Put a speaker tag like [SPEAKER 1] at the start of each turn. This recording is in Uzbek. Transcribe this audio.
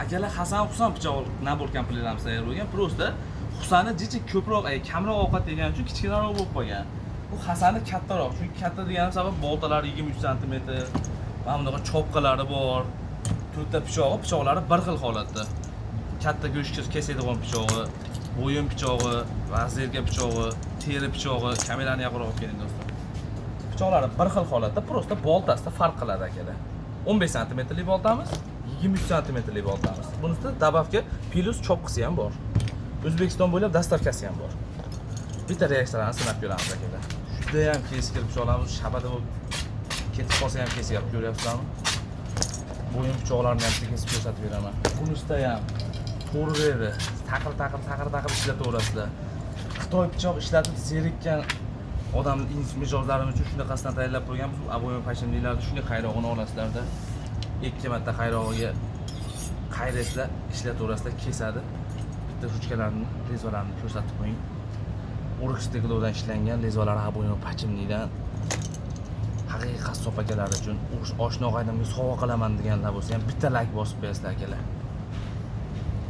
[SPEAKER 1] Akalar Hasan Husan pichoq nabor komplektlarimiz tayyor bo'lgan. Просто Husanni jichi ko'proq, kamroq ovqat yegani uchun kichkinaroq bo'lib qolgan. Bu Hasanni kattaroq, chunki katta deganim sabab boltalari 23 sm, mana bunaqa chopqalari bor. To'rtta pichoqlari bir xil holatda. Katta go'sht kesadigan pichog'i, bo'yin pichog'i, vazirga pichog'i, teri pichog'i, kamerani yaqinroq olib keling do'stlar. Pichoqlari bir xil holatda, просто boltasida farq qiladi akalar. 15 sm boltamiz, 23 sm boltamiz. Bunisida dabavka plus chopqisi ham bor. O'zbekiston bo'ylab dastavkasi ham bor. Bitta reaksiyalarni sinab ko'ramiz akalar. Juda ham keskin pichoqlarimiz shabada bo'lib ketib qolsa ham kesib ko'ryapsizlarmi? Bo'yin pichoqlarini ham kesib ko'rsatib beraman. Bunisida ham to'g'ri taqir ishlataverasizlar. Xitoy pichoq ishlatib zerikkan odam mijozlarimiz uchun shunaqasidan tayyorlab qo'ygan. Biz aboyim pashimliklarda shunday qayrog'ini olasizlarda. 2 marta qayrog'iga qayrasizlar, ishlataverasizlar, kesadi. Bitta ruchkalarni, lezolarini ko'rsatib qo'ying. O'rik steklodan ishlangan lezolar aboyim pachimlikdan haqiqiy qassob akalar uchun oshna og'aynimga sovg'a qilaman deganlar bo'lsa ham bitta like bosib qo'yasizlar akalar.